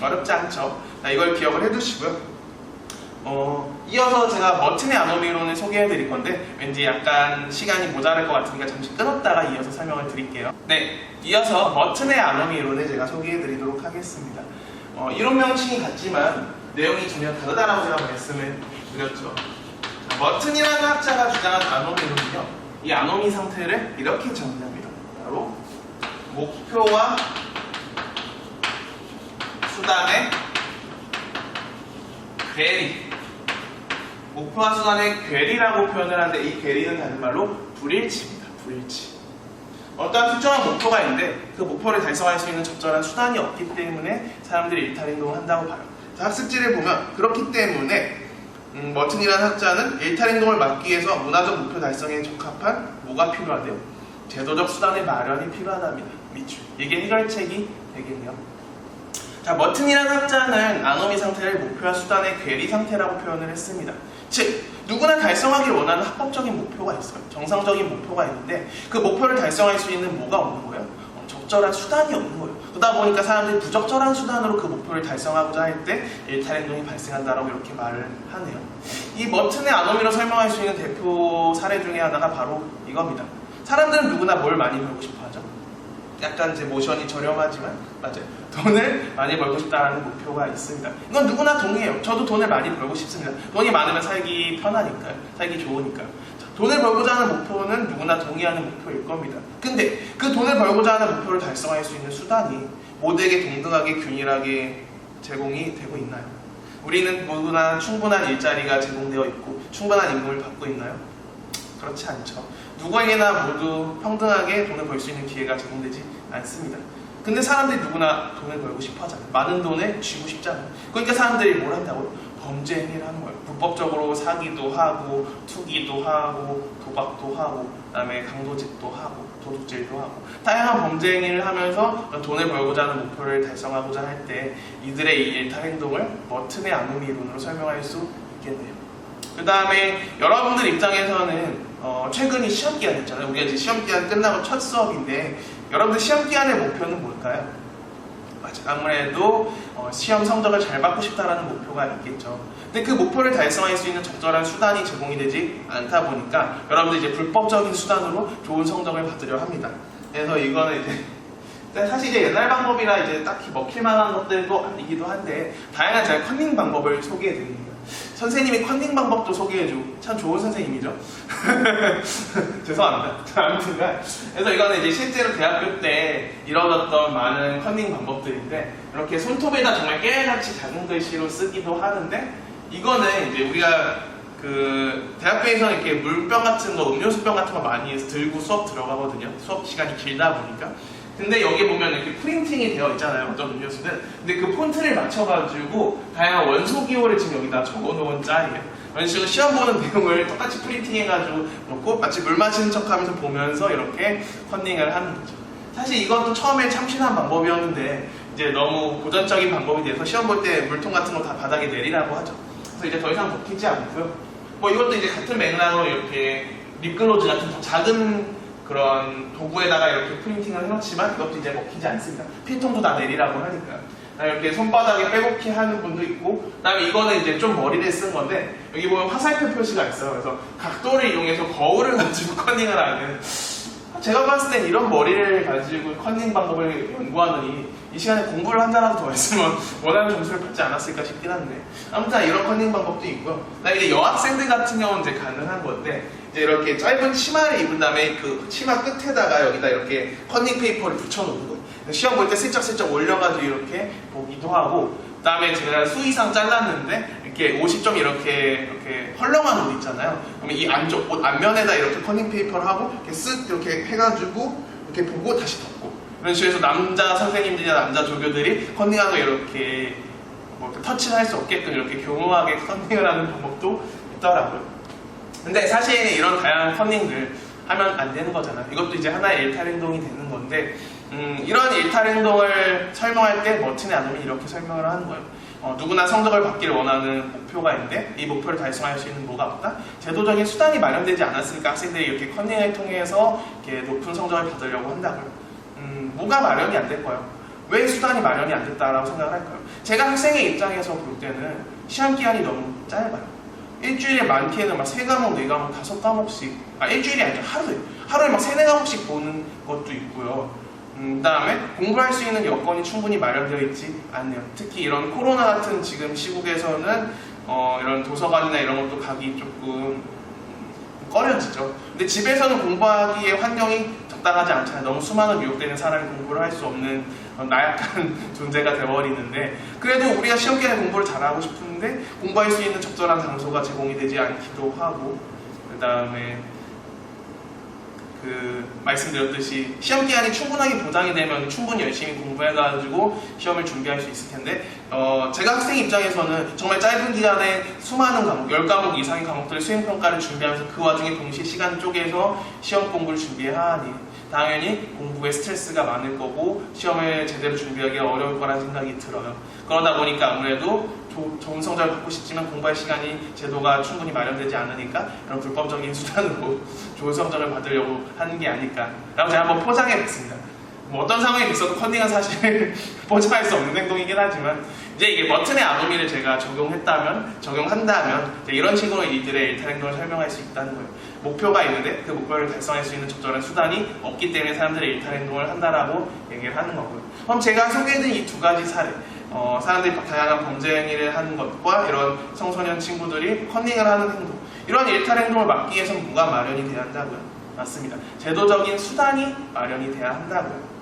어렵지 않죠? 자, 이걸 기억을 해두시고요. 이어서 제가 머튼의 아노미 이론을 소개해 드릴 건데 왠지 약간 시간이 모자랄 것 같으니까 잠시 끊었다가 이어서 설명을 드릴게요. 네, 이어서 머튼의 아노미 이론을 제가 소개해 드리도록 하겠습니다. 이론 명칭이 같지만 내용이 전혀 다르다라고 제가 말씀을 드렸죠. 자, 머튼이라는 학자가 주장한 아노미 이론은요, 이 아노미 상태를 이렇게 정의합니다. 바로 목표와 수단의 괴리, 목표와 수단의 괴리라고 표현을 하는데 이 괴리는 다른 말로 불일치입니다. 불일치. 어떠한 특정한 목표가 있는데 그 목표를 달성할 수 있는 적절한 수단이 없기 때문에 사람들이 일탈 행동을 한다고 봐요. 학습지를 보면 그렇기 때문에 머튼이라는 학자는 일탈 행동을 막기 위해서 문화적 목표 달성에 적합한 뭐가 필요하대요? 제도적 수단의 마련이 필요하답니다. 미추. 이게 해결책이 되겠네요. 자, 머튼이라는 학자는 아노미 상태를 목표와 수단의 괴리 상태라고 표현을 했습니다. 즉, 누구나 달성하길 원하는 합법적인 목표가 있어요. 정상적인 목표가 있는데 그 목표를 달성할 수 있는 뭐가 없는 거예요? 적절한 수단이 없는 거예요. 그러다 보니까 사람들이 부적절한 수단으로 그 목표를 달성하고자 할 때 일탈 행동이 발생한다라고 이렇게 말을 하네요. 이 머튼의 아노미로 설명할 수 있는 대표 사례 중에 하나가 바로 이겁니다. 사람들은 누구나 뭘 많이 벌고 싶어 하죠? 약간 제 모션이 저렴하지만 맞아요. 돈을 많이 벌고 싶다는 목표가 있습니다. 이건 누구나 동의해요. 저도 돈을 많이 벌고 싶습니다. 돈이 많으면 살기 편하니까요. 살기 좋으니까요. 돈을 벌고자 하는 목표는 누구나 동의하는 목표일 겁니다. 근데 그 돈을 벌고자 하는 목표를 달성할 수 있는 수단이 모두에게 동등하게 균일하게 제공이 되고 있나요? 우리는 모두나 충분한 일자리가 제공되어 있고 충분한 임금을 받고 있나요? 그렇지 않죠. 누구에게나 모두 평등하게 돈을 벌 수 있는 기회가 제공되지 않습니다. 근데 사람들이 누구나 돈을 벌고 싶어 하잖아요. 많은 돈을 쥐고 싶잖아요. 그러니까 사람들이 뭘 한다고요? 범죄 행위를 하는 거예요. 불법적으로 사기도 하고, 투기도 하고, 도박도 하고, 그다음에 강도짓도 하고, 도둑질도 하고, 다양한 범죄 행위를 하면서 돈을 벌고자 하는 목표를 달성하고자 할 때 이들의 이 일탈 행동을 머튼의 아노미 이론으로 설명할 수 있겠네요. 그 다음에 여러분들 입장에서는 최근이 시험기간이었잖아요. 우리가 이제 시험기간 끝나고 첫 수업인데 여러분들 시험기간의 목표는 뭘까요? 맞아, 아무래도 시험 성적을 잘 받고 싶다라는 목표가 있겠죠. 근데 그 목표를 달성할 수 있는 적절한 수단이 제공이 되지 않다 보니까 여러분들 이제 불법적인 수단으로 좋은 성적을 받으려 합니다. 그래서 이거는 이제 사실 이제 옛날 방법이라 이제 딱히 먹힐 만한 것들도 아니기도 한데 다양한 제가 컨닝 방법을 소개해 드립니다. 선생님이 컨닝 방법도 소개해주고 참 좋은 선생님이죠. 죄송합니다. 아무튼간 그래서 이거는 이제 실제로 대학교 때 이뤄졌던 많은 컨닝 방법들인데 이렇게 손톱에다 정말 깨알같이 작은 글씨로 쓰기도 하는데 이거는 이제 우리가 그 대학교에서는 이렇게 물병 같은 거, 음료수병 같은 거 많이 들고 수업 들어가거든요. 수업 시간이 길다 보니까. 근데 여기 보면 이렇게 프린팅이 되어 있잖아요. 어떤 음료수는. 근데 그 폰트를 맞춰가지고 다양한 원소 기호를 지금 여기다 적어놓은 짤이에요. 이런 식으로 시험 보는 내용을 똑같이 프린팅해가지고 놓고 마치 물 마시는 척하면서 보면서 이렇게 컨닝을 하는 거죠. 사실 이것도 처음에 참신한 방법이었는데 이제 너무 고전적인 방법이 돼서 시험 볼 때 물통 같은 거 다 바닥에 내리라고 하죠. 그래서 이제 더 이상 먹히지 않고요. 뭐 이것도 이제 같은 맥락으로 이렇게 립글로즈 같은 더 작은 그런 도구에다가 이렇게 프린팅을 해놓지만 이것도 이제 먹히지 않습니다. 필통도 다 내리라고 하니까. 이렇게 손바닥에 빼곡히 하는 분도 있고, 그 다음에 이거는 이제 좀 머리를 쓴 건데, 여기 보면 화살표 표시가 있어요. 그래서 각도를 이용해서 거울을 가지고 컨닝을 하는. 제가 봤을 땐 이런 머리를 가지고 컨닝 방법을 연구하느니 이 시간에 공부를 한 잔라도 더 했으면 원하는 점수를 받지 않았을까 싶긴 한데, 아무튼 이런 컨닝 방법도 있고요. 그다음에 이제 여학생들 같은 경우는 이제 가능한 건데, 이제 이렇게 짧은 치마를 입은 다음에 그 치마 끝에다가 여기다 이렇게 컨닝 페이퍼를 붙여놓는 거예요. 시험 볼 때 슬쩍슬쩍 올려가지고 이렇게 보기도 하고, 그 다음에 제가 수 이상 잘랐는데 이렇게 옷이 좀 이렇게 헐렁한 옷 있잖아요. 그러면 이 안쪽 옷 앞면에다 이렇게 컨닝 페이퍼를 하고 이렇게 쓱 이렇게 해가지고 이렇게 보고 다시 덮고, 이런 식으로 해서 남자 선생님들이나 남자 조교들이 컨닝하고 이렇게 뭐 터치를 할 수 없게끔 이렇게 교묘하게 컨닝을 하는 방법도 있더라고요. 근데 사실 이런 다양한 컨닝들 하면 안 되는 거잖아. 이것도 이제 하나의 일탈 행동이 되는 건데, 이런 일탈 행동을 설명할 때 머튼의 아노미 이렇게 설명을 하는 거예요. 누구나 성적을 받기를 원하는 목표가 있는데 이 목표를 달성할 수 있는 뭐가 없다? 제도적인 수단이 마련되지 않았으니까 학생들이 이렇게 커닝을 통해서 이렇게 높은 성적을 받으려고 한다고요. 뭐가 마련이 안 될 거예요? 왜 수단이 마련이 안 됐다라고 생각을 할까요? 제가 학생의 입장에서 볼 때는 시험 기간이 너무 짧아요. 일주일에 많게는 막 3과목, 4과목, 5과목씩, 일주일이 아니라 하루에 막 3, 4과목씩 보는 것도 있고요. 그 다음에 공부할 수 있는 여건이 충분히 마련되어 있지 않네요. 특히 이런 코로나 같은 지금 시국에서는 이런 도서관이나 이런 것도 가기 조금 꺼려지죠. 근데 집에서는 공부하기에 환경이 적당하지 않잖아요. 너무 수많은 유혹되는 사람이 공부를 할 수 없는 나약한 존재가 되어버리는데, 그래도 우리가 시험 기간에 공부를 잘하고 싶은데 공부할 수 있는 적절한 장소가 제공이 되지 않기도 하고, 그 다음에 말씀드렸듯이 시험 기간이 충분하게 보장이 되면 충분히 열심히 공부해가지고 시험을 준비할 수 있을 텐데, 제가 학생 입장에서는 정말 짧은 기간에 수많은 과목, 10과목 이상의 과목들의 수행평가를 준비하면서 그 와중에 동시에 시간 쪼개서 시험 공부를 준비해야 하니 당연히 공부에 스트레스가 많을 거고 시험을 제대로 준비하기 어려울 거라는 생각이 들어요. 그러다 보니까 아무래도 좋은 성적을 받고 싶지만 공부할 시간이 제도가 충분히 마련되지 않으니까 이런 불법적인 수단으로 좋은 성적을 받으려고 하는 게 아닐까 라고 제가 한번 포장해봤습니다. 뭐 어떤 상황이 있어도 컨닝은 사실 포장할 수 없는 행동이긴 하지만, 이제 이게 머튼의 아노미를 제가 적용한다면 이제 이런 식으로 이들의 일탈 행동을 설명할 수 있다는 거예요. 목표가 있는데 그 목표를 달성할 수 있는 적절한 수단이 없기 때문에 사람들이 일탈 행동을 한다라고 얘기를 하는 거고요. 그럼 제가 소개해드린 이 두 가지 사례, 사람들이 다양한 범죄 행위를 하는 것과 이런 청소년 친구들이 컨닝을 하는 행동, 이런 일탈 행동을 막기 위해서는 뭐가 마련이 돼야 한다고요? 맞습니다. 제도적인 수단이 마련이 돼야 한다고요.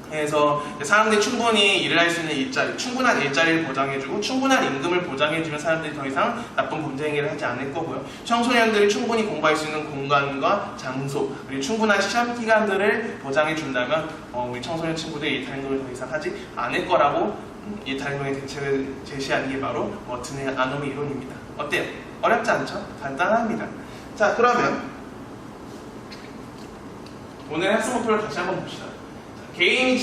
그래서 사람들이 충분히 일을 할 수 있는 일자리, 충분한 일자리를 보장해주고 충분한 임금을 보장해주면 사람들이 더 이상 나쁜 범죄 행위를 하지 않을 거고요. 청소년들이 충분히 공부할 수 있는 공간과 장소, 그리고 충분한 시험 기간들을 보장해준다면 우리 청소년 친구들이 일탈 행동을 더 이상 하지 않을 거라고 일탈 행동의 대책을 제시하는 게 바로 머튼의 아노미 이론입니다. 어때요? 어렵지 않죠? 간단합니다. 자, 그러면 오늘 학습 목표를 다시 한번 봅시다. 개인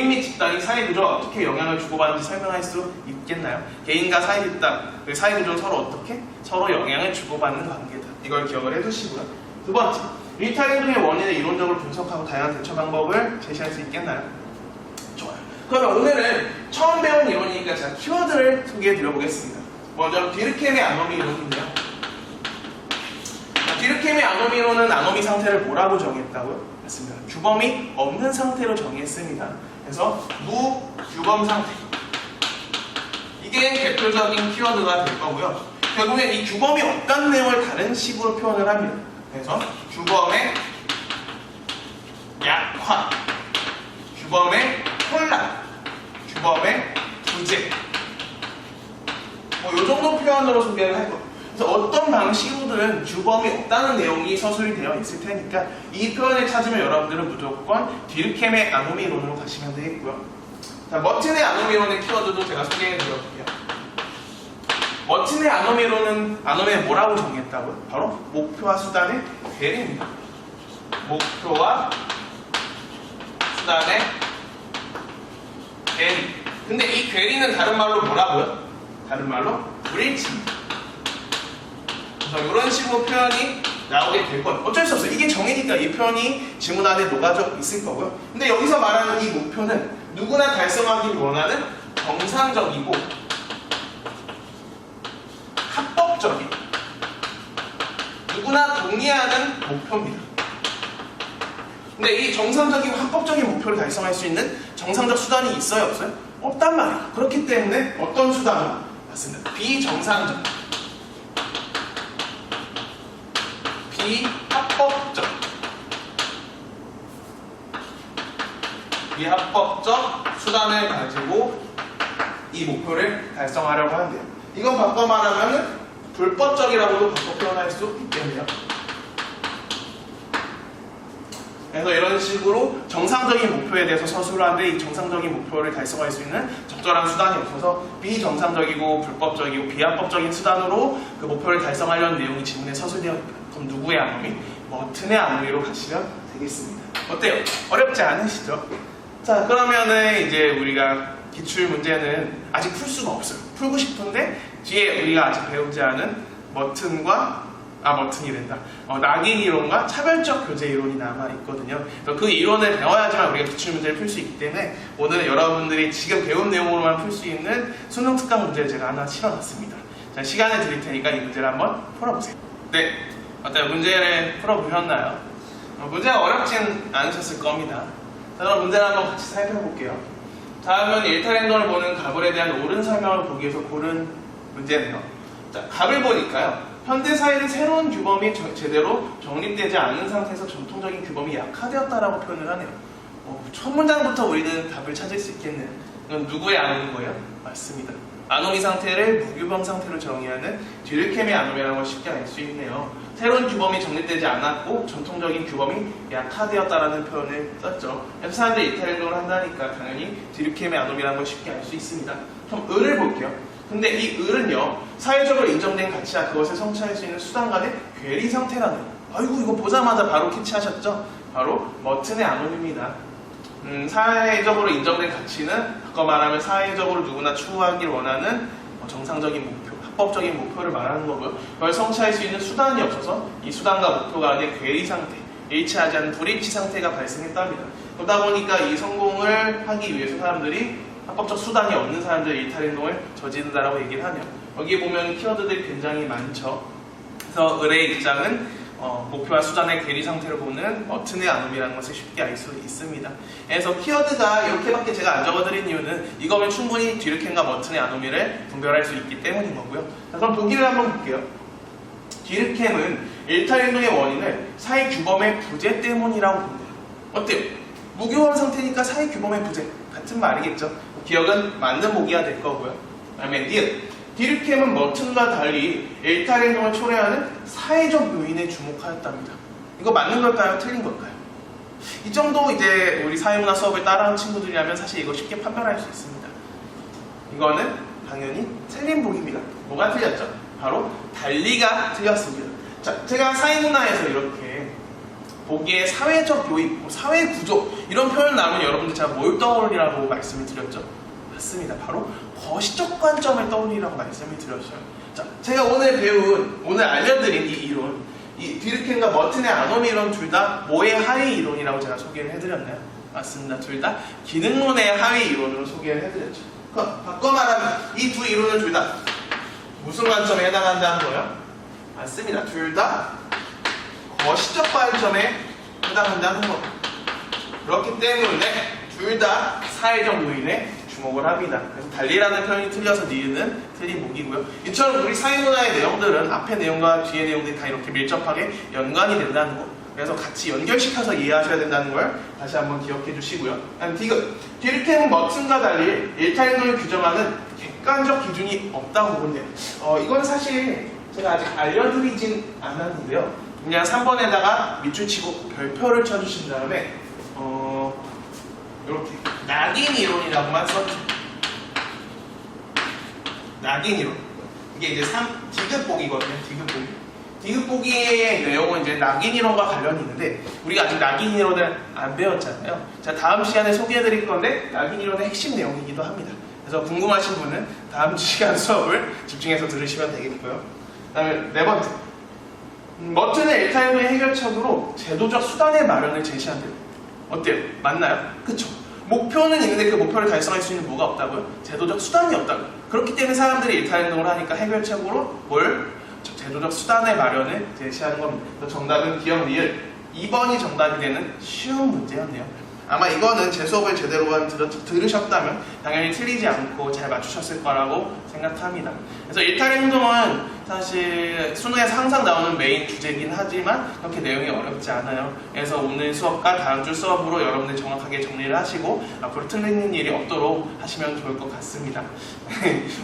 및 집단이 사회 구조가 어떻게 영향을 주고받는지 설명할 수 있겠나요? 개인과 사회 집단, 그리고 사회 구조는 서로 영향을 주고받는 관계다. 이걸 기억을 해두시고요. 두 번째, 일탈 행동의 원인을 이론적으로 분석하고 다양한 대처 방법을 제시할 수 있겠나요? 좋아요. 그러면 오늘은 처음 배운 이론이니까 제가 키워드를 소개해 드려보겠습니다. 먼저 디르켐의 아노미 이론인데요. 디르켐의 아노미 이론은 아노미 상태를 뭐라고 정의했다고요? 맞습니다. 규범이 없는 상태로 정의했습니다. 그래서 무규범 상태, 이게 대표적인 키워드가 될 거고요. 결국엔 이 규범이 없다는 내용을 다른 식으로 표현을 합니다. 그래서 규범의 약화, 규범의 혼란, 규범의 부재, 이 정도 표현으로 소개를 할 거예요. 그래서 어떤 방식으로든 규범이 없다는 내용이 서술이 되어 있을 테니까 이 표현을 찾으면 여러분들은 무조건 디르켐의 아노미 이론으로 가시면 되겠고요. 자, 머튼의 아노미 이론의 키워드도 제가 소개해 드릴게요. 머튼의 아노미 이론은 아노미를 뭐라고 정의했다고요? 바로 목표와 수단의 괴리입니다. 목표와 수단의 괴리. 근데 이 괴리는 다른 말로 뭐라고요? 다른 말로 불일치입니다. 이런 식으로 표현이 나오게 될 거예요. 어쩔 수 없어요. 이게 정의니까 이 표현이 지문 안에 녹아져 있을 거고요. 근데 여기서 말하는 이 목표는 누구나 달성하기 원하는 정상적이고 합법적인, 누구나 동의하는 목표입니다. 근데 이 정상적이고 합법적인 목표를 달성할 수 있는 정상적 수단이 있어요, 없어요? 없단 말이에요. 그렇기 때문에 어떤 수단은? 맞습니다. 비정상적, 비합법적 수단을 가지고 이 목표를 달성하려고 한대요. 이건 바꿔 말하면 불법적이라고도 바꿔 표현할 수 있겠네요. 그래서 이런 식으로 정상적인 목표에 대해서 서술하되 이 정상적인 목표를 달성할 수 있는 적절한 수단이 없어서 비정상적이고 불법적이고 비합법적인 수단으로 그 목표를 달성하려는 내용이 지문에 서술되어 있다. 그럼 누구의 아노미? 머튼의 아노미로 가시면 되겠습니다. 어때요? 어렵지 않으시죠? 자, 그러면은 이제 우리가 기출 문제는 아직 풀 수가 없어요. 풀고 싶은데 뒤에 우리가 아직 배우지 않은 머튼이란다. 낙인 이론과 차별적 교재 이론이 남아 있거든요. 그래서 그 이론을 배워야지만 우리가 기출 문제를 풀 수 있기 때문에 오늘 여러분들이 지금 배운 내용으로만 풀 수 있는 수능 특강 문제를 제가 하나 실어놨습니다. 자, 시간을 드릴 테니까 이 문제를 한번 풀어보세요. 네, 어때요? 문제를 풀어보셨나요? 문제가 어렵진 않으셨을 겁니다. 자, 그럼 문제를 한번 같이 살펴볼게요. 다음은 일탈행동을 보는 가불에 대한 옳은 설명을 보기 위해서 고른 문제네요. 자, 갑을 보니까요. 현대사회는 새로운 규범이 제대로 정립되지 않은 상태에서 전통적인 규범이 약화되었다라고 표현을 하네요. 첫 문장부터 우리는 답을 찾을 수 있겠네요. 이건 누구의 아노미인 거예요? 맞습니다. 아노미 상태를 무규범 상태로 정의하는 듀르켐의 아노미라는 걸 쉽게 알 수 있네요. 새로운 규범이 정립되지 않았고 전통적인 규범이 약화되었다라는 표현을 썼죠. 그래서 사람들이 이탈행동을 한다니까 당연히 듀르켐의 아노미라는 걸 쉽게 알 수 있습니다. 그럼 을을 볼게요. 근데 이 을은요, 사회적으로 인정된 가치와 그것을 성취할 수 있는 수단 간의 괴리 상태라네요. 아이고, 이거 보자마자 바로 캐치하셨죠? 바로 머튼의 아노미입니다. 사회적으로 인정된 가치는 바꿔 말하면 사회적으로 누구나 추구하길 원하는 정상적인 목표, 합법적인 목표를 말하는 거고요. 그걸 성취할 수 있는 수단이 없어서 이 수단과 목표 간의 괴리 상태, 일치하지 않는 불일치 상태가 발생했답니다. 그러다 보니까 이 성공을 하기 위해서 사람들이 합법적 수단이 없는 사람들의 일탈행동을 저지른다라고 얘기를 하네요. 여기 보면 키워드들이 굉장히 많죠. 그래서 을의 입장은 목표와 수단의 괴리 상태를 보는 머튼의 아노미라는 것을 쉽게 알 수 있습니다. 그래서 키워드가 이렇게밖에 제가 안 적어드린 이유는 이거면 충분히 듀르켐과 머튼의 아노미를 분별할 수 있기 때문인 거고요. 자, 그럼 보기를 한번 볼게요. 듀르켐은 일탈행동의 원인을 사회 규범의 부재 때문이라고 본대요. 어때요? 무규범 상태니까 사회 규범의 부재. 같은 말이겠죠. 기억은 맞는 보기가 될 거고요. 그 다음에 듀르켐은 머튼과 달리 일탈행동을 초래하는 사회적 요인에 주목하였답니다. 이거 맞는 걸까요? 틀린 걸까요? 이 정도 이제 우리 사회문화 수업을 따라온 친구들이라면 사실 이거 쉽게 판별할 수 있습니다. 이거는 당연히 틀린 보기입니다. 뭐가 틀렸죠? 바로 달리가 틀렸습니다. 자, 제가 사회문화에서 이렇게 보기에 사회적 요인, 사회 구조 이런 표현 나오면 여러분들 제가 뭘 떠올리라고 말씀을 드렸죠? 맞습니다. 바로 거시적 관점을 떠올리라고 말씀을 드렸어요. 자, 제가 오늘 알려드린 이 이론, 이 듀르켐과 머튼의 아노미 이론 둘 다 뭐의 하위 이론이라고 제가 소개를 해드렸나요? 맞습니다. 둘 다 기능론의 하위 이론으로 소개를 해드렸죠. 그럼 바꿔 말하면 이 두 이론은 둘 다 무슨 관점에 해당한다는 거예요? 맞습니다. 둘 다 거시적 관점에 해당한다는 겁니다. 그렇기 때문에 둘 다 사회적 요인에 주목을 합니다. 그래서 달리라는 표현이 틀려서 니은은 틀린 목이고요. 이처럼 우리 사회문화의 내용들은 앞의 내용과 뒤의 내용들이 다 이렇게 밀접하게 연관이 된다는 거. 그래서 같이 연결시켜서 이해하셔야 된다는 걸 다시 한번 기억해 주시고요. 듀르켐은 머튼과 달리 일탈행동을 규정하는 객관적 기준이 없다고 본대요. 이건 사실 제가 아직 알려드리진 않았는데요. 그냥 3번에다가 밑줄 치고 별표를 쳐주신 다음에 이렇게 낙인 이론이라고만 썼죠. 낙인 이론. 이게 이제 디귿보기거든요. 디귿보기. 디귿보기의 내용은 이제 낙인 이론과 관련이 있는데 우리가 아직 낙인 이론을 안 배웠잖아요. 자, 다음 시간에 소개해드릴 건데 낙인 이론의 핵심 내용이기도 합니다. 그래서 궁금하신 분은 다음 시간 수업을 집중해서 들으시면 되겠고요. 그다음에 네 번째. 머튼의 일탈행동의 해결책으로 제도적 수단의 마련을 제시한대요. 어때요? 맞나요? 그쵸? 목표는 있는데 그 목표를 달성할 수 있는 뭐가 없다고요? 제도적 수단이 없다고요. 그렇기 때문에 사람들이 일탈행동을 하니까 해결책으로 제도적 수단의 마련을 제시하는 겁니다. 그래서 정답은 기억 리을 2번이 정답이 되는 쉬운 문제였네요. 아마 이거는 제 수업을 제대로 들으셨다면 당연히 틀리지 않고 잘 맞추셨을 거라고 생각합니다. 그래서 일탈행동은 사실 수능에서 항상 나오는 메인 주제이긴 하지만 그렇게 내용이 어렵지 않아요. 그래서 오늘 수업과 다음 주 수업으로 여러분들 정확하게 정리를 하시고 앞으로 틀리는 일이 없도록 하시면 좋을 것 같습니다.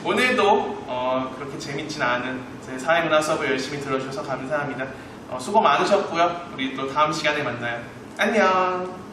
오늘도 그렇게 재밌진 않은 제 사회문화 수업을 열심히 들어주셔서 감사합니다. 수고 많으셨고요. 우리 또 다음 시간에 만나요. 안녕.